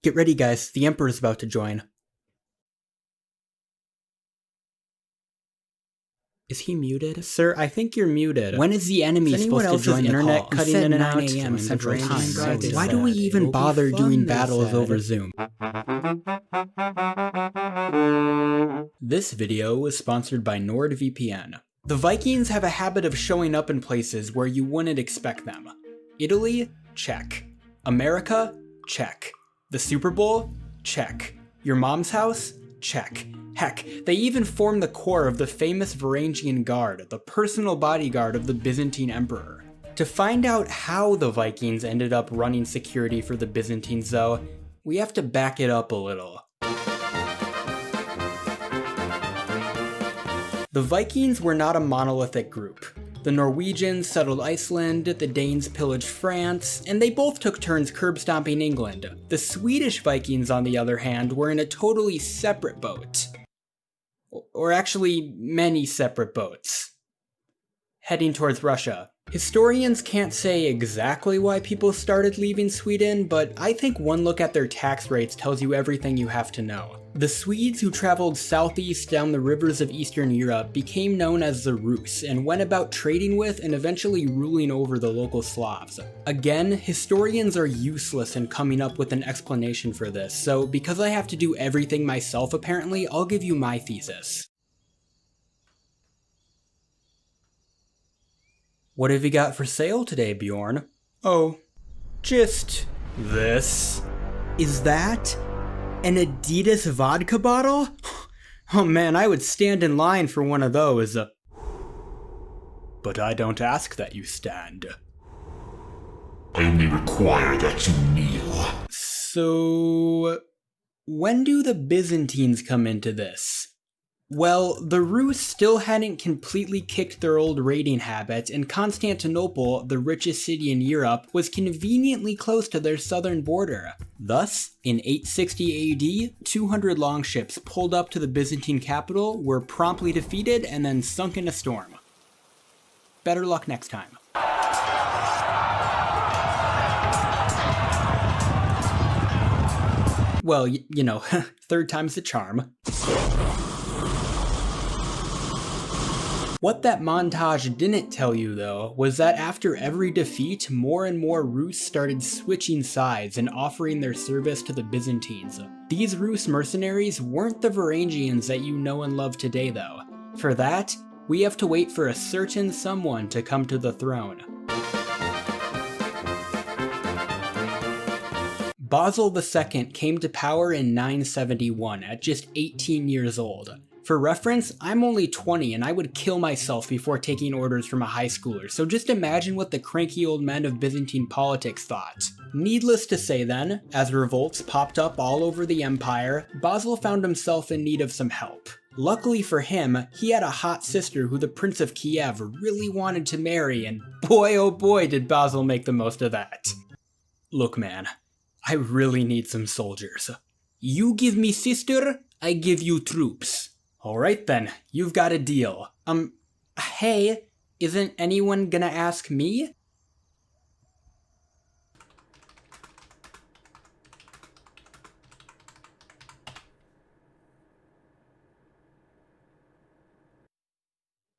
Get ready, guys. The Emperor's about to join. Is he muted? Sir, I think you're muted. When is the enemy supposed to join the internet call? Cutting in and out 9 a.m. Central Time. Why do we even bother doing battles over Zoom? This video was sponsored by NordVPN. The Vikings have a habit of showing up in places where you wouldn't expect them. Italy? Check. America? Check. The Super Bowl? Check. Your mom's house? Check. Heck, they even formed the core of the famous Varangian Guard, the personal bodyguard of the Byzantine Emperor. To find out how the Vikings ended up running security for the Byzantines though, we have to back it up a little. The Vikings were not a monolithic group. The Norwegians settled Iceland, the Danes pillaged France, and they both took turns curb-stomping England. The Swedish Vikings, on the other hand, were in a totally separate boat. Or actually, many separate boats. Heading towards Russia. Historians can't say exactly why people started leaving Sweden, but I think one look at their tax rates tells you everything you have to know. The Swedes who traveled southeast down the rivers of Eastern Europe became known as the Rus and went about trading with and eventually ruling over the local Slavs. Again, historians are useless in coming up with an explanation for this, so because I have to do everything myself apparently, I'll give you my thesis. What have you got for sale today, Bjorn? Oh, just this. Is that an Adidas vodka bottle? Oh man, I would stand in line for one of those. But I don't ask that you stand. I only require that you kneel. So, when do the Byzantines come into this? Well, the Rus still hadn't completely kicked their old raiding habit, and Constantinople, the richest city in Europe, was conveniently close to their southern border. Thus, in 860 AD, 200 longships pulled up to the Byzantine capital, were promptly defeated, and then sunk in a storm. Better luck next time. Well, you know, third time's the charm. What that montage didn't tell you, though, was that after every defeat, more and more Rus started switching sides and offering their service to the Byzantines. These Rus mercenaries weren't the Varangians that you know and love today, though. For that, we have to wait for a certain someone to come to the throne. Basil II came to power in 971 at just 18 years old. For reference, I'm only 20 and I would kill myself before taking orders from a high schooler, so just imagine what the cranky old men of Byzantine politics thought. Needless to say then, as revolts popped up all over the empire, Basil found himself in need of some help. Luckily for him, he had a hot sister who the Prince of Kiev really wanted to marry, and boy oh boy did Basil make the most of that. Look man, I really need some soldiers. You give me sister, I give you troops. Alright then, you've got a deal. Hey, isn't anyone gonna ask me?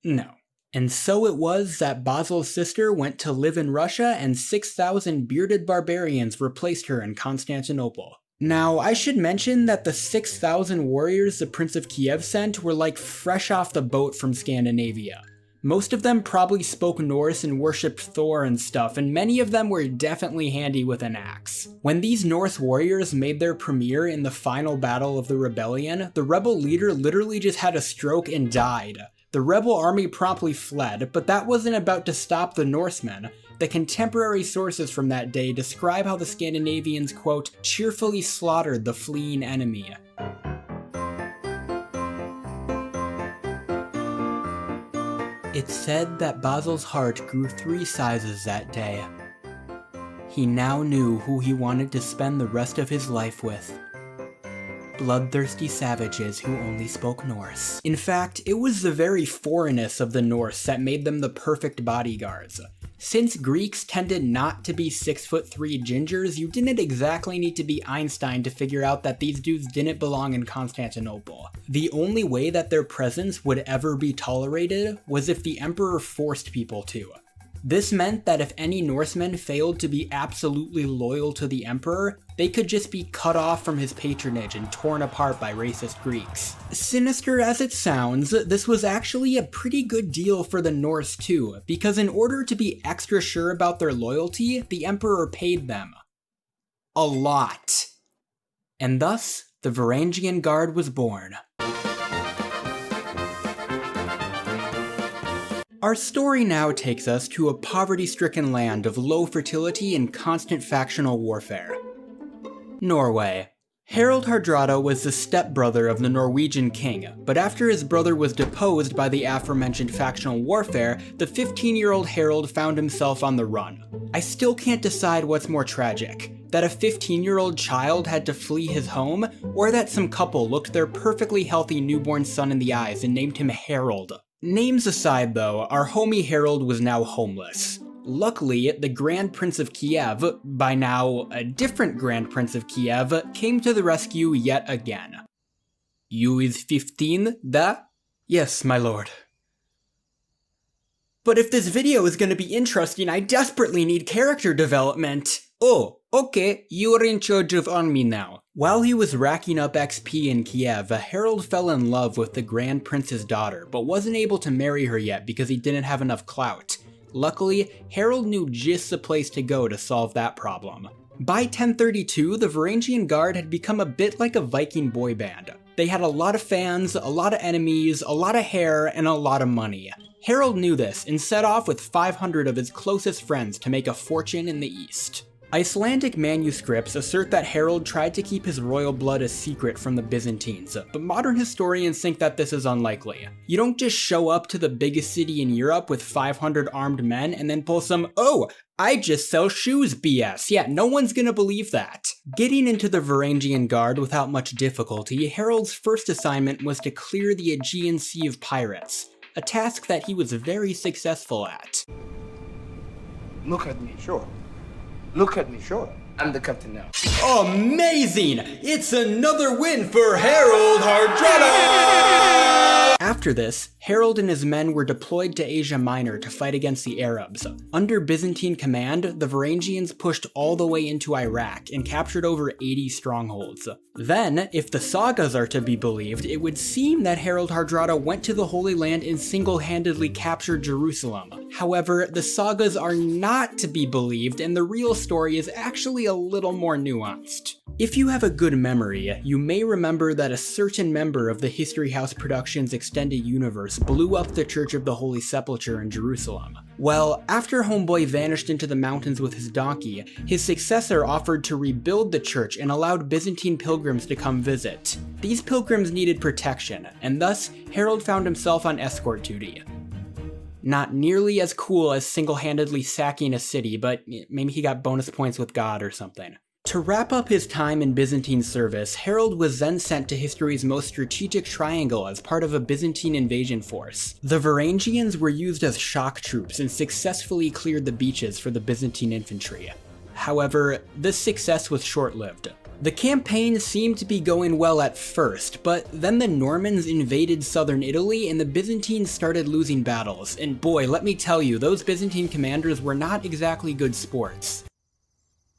No. And so it was that Basil's sister went to live in Russia and 6,000 bearded barbarians replaced her in Constantinople. Now, I should mention that the 6,000 warriors the Prince of Kiev sent were like fresh off the boat from Scandinavia. Most of them probably spoke Norse and worshipped Thor and stuff, and many of them were definitely handy with an axe. When these Norse warriors made their premiere in the final battle of the rebellion, the rebel leader literally just had a stroke and died. The rebel army promptly fled, but that wasn't about to stop the Norsemen. The contemporary sources from that day describe how the Scandinavians, quote, cheerfully slaughtered the fleeing enemy. It's said that Basil's heart grew 3 sizes that day. He now knew who he wanted to spend the rest of his life with. Bloodthirsty savages who only spoke Norse. In fact, it was the very foreignness of the Norse that made them the perfect bodyguards. Since Greeks tended not to be 6'3" gingers, you didn't exactly need to be Einstein to figure out that these dudes didn't belong in Constantinople. The only way that their presence would ever be tolerated was if the emperor forced people to. This meant that if any Norsemen failed to be absolutely loyal to the emperor, they could just be cut off from his patronage and torn apart by racist Greeks. Sinister as it sounds, this was actually a pretty good deal for the Norse too, because in order to be extra sure about their loyalty, the emperor paid them. A lot. And thus, the Varangian Guard was born. Our story now takes us to a poverty-stricken land of low fertility and constant factional warfare. Norway. Harald Hardrada was the stepbrother of the Norwegian king, but after his brother was deposed by the aforementioned factional warfare, the 15-year-old Harald found himself on the run. I still can't decide what's more tragic, that a 15-year-old child had to flee his home, or that some couple looked their perfectly healthy newborn son in the eyes and named him Harald. Names aside though, our homie Harald was now homeless. Luckily, the Grand Prince of Kiev, by now a different Grand Prince of Kiev, came to the rescue yet again. You is 15, da? Yes, my lord. But if this video is gonna be interesting, I desperately need character development. Oh, okay, you are in charge of army now. While he was racking up XP in Kiev, Harald fell in love with the Grand Prince's daughter, but wasn't able to marry her yet because he didn't have enough clout. Luckily, Harald knew just the place to go to solve that problem. By 1032, the Varangian Guard had become a bit like a Viking boy band. They had a lot of fans, a lot of enemies, a lot of hair, and a lot of money. Harald knew this and set off with 500 of his closest friends to make a fortune in the east. Icelandic manuscripts assert that Harald tried to keep his royal blood a secret from the Byzantines, but modern historians think that this is unlikely. You don't just show up to the biggest city in Europe with 500 armed men and then pull some, "Oh, I just sell shoes" BS. Yeah, no one's gonna believe that. Getting into the Varangian Guard without much difficulty, Harald's first assignment was to clear the Aegean Sea of pirates, a task that he was very successful at. Look at me, sure. Look at me, sure. I'm the captain now. Amazing! It's another win for Harald Hardrada! After this, Harald and his men were deployed to Asia Minor to fight against the Arabs. Under Byzantine command, the Varangians pushed all the way into Iraq and captured over 80 strongholds. Then, if the sagas are to be believed, it would seem that Harald Hardrada went to the Holy Land and single-handedly captured Jerusalem. However, the sagas are not to be believed, and the real story is actually a little more nuanced. If you have a good memory, you may remember that a certain member of the History House Productions extended universe blew up the Church of the Holy Sepulchre in Jerusalem. Well, after Homeboy vanished into the mountains with his donkey, his successor offered to rebuild the church and allowed Byzantine pilgrims to come visit. These pilgrims needed protection, and thus Harald found himself on escort duty. Not nearly as cool as single-handedly sacking a city, but maybe he got bonus points with God or something. To wrap up his time in Byzantine service, Harald was then sent to history's most strategic triangle as part of a Byzantine invasion force. The Varangians were used as shock troops and successfully cleared the beaches for the Byzantine infantry. However, this success was short-lived. The campaign seemed to be going well at first, but then the Normans invaded southern Italy and the Byzantines started losing battles, and boy, let me tell you, those Byzantine commanders were not exactly good sports.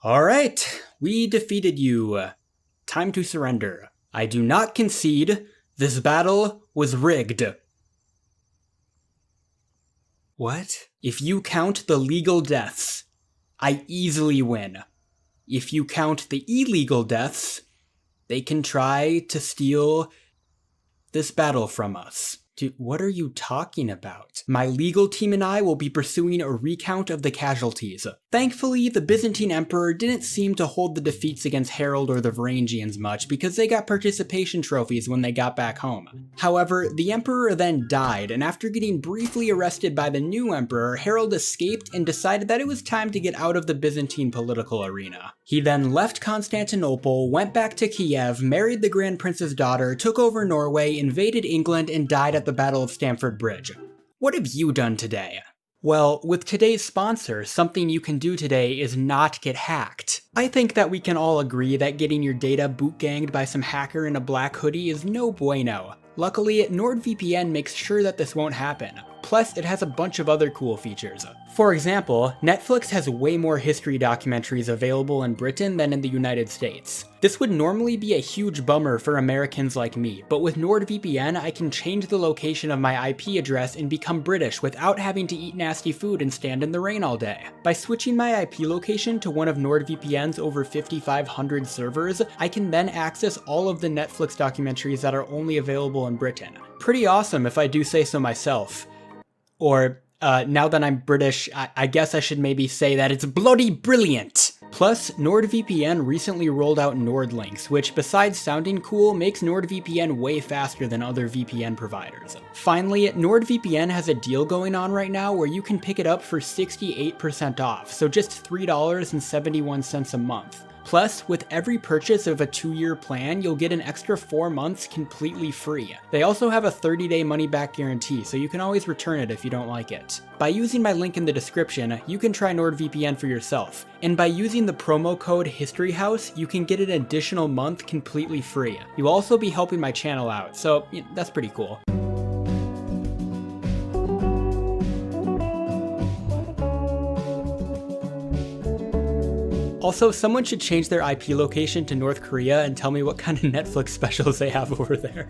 Alright, we defeated you. Time to surrender. I do not concede. This battle was rigged. What? If you count the legal deaths, I easily win. If you count the illegal deaths, they can try to steal this battle from us. Dude, what are you talking about? My legal team and I will be pursuing a recount of the casualties. Thankfully, the Byzantine Emperor didn't seem to hold the defeats against Harald or the Varangians much because they got participation trophies when they got back home. However, the Emperor then died, and after getting briefly arrested by the new Emperor, Harald escaped and decided that it was time to get out of the Byzantine political arena. He then left Constantinople, went back to Kiev, married the Grand Prince's daughter, took over Norway, invaded England, and died at the Battle of Stamford Bridge. What have you done today? Well, with today's sponsor, something you can do today is not get hacked. I think that we can all agree that getting your data boot-ganged by some hacker in a black hoodie is no bueno. Luckily, NordVPN makes sure that this won't happen. Plus, it has a bunch of other cool features. For example, Netflix has way more history documentaries available in Britain than in the United States. This would normally be a huge bummer for Americans like me, but with NordVPN I can change the location of my IP address and become British without having to eat nasty food and stand in the rain all day. By switching my IP location to one of NordVPN's over 5,500 servers, I can then access all of the Netflix documentaries that are only available in Britain. Pretty awesome if I do say so myself. Or, now that I'm British, I guess I should maybe say that it's bloody brilliant! Plus, NordVPN recently rolled out NordLynx, which besides sounding cool, makes NordVPN way faster than other VPN providers. Finally, NordVPN has a deal going on right now where you can pick it up for 68% off, so just $3.71 a month. Plus, with every purchase of a 2-year plan, you'll get an extra 4 months completely free. They also have a 30-day money-back guarantee, so you can always return it if you don't like it. By using my link in the description, you can try NordVPN for yourself. And by using the promo code historyhouse, you can get an additional month completely free. You'll also be helping my channel out, so that's pretty cool. Also, someone should change their IP location to North Korea and tell me what kind of Netflix specials they have over there.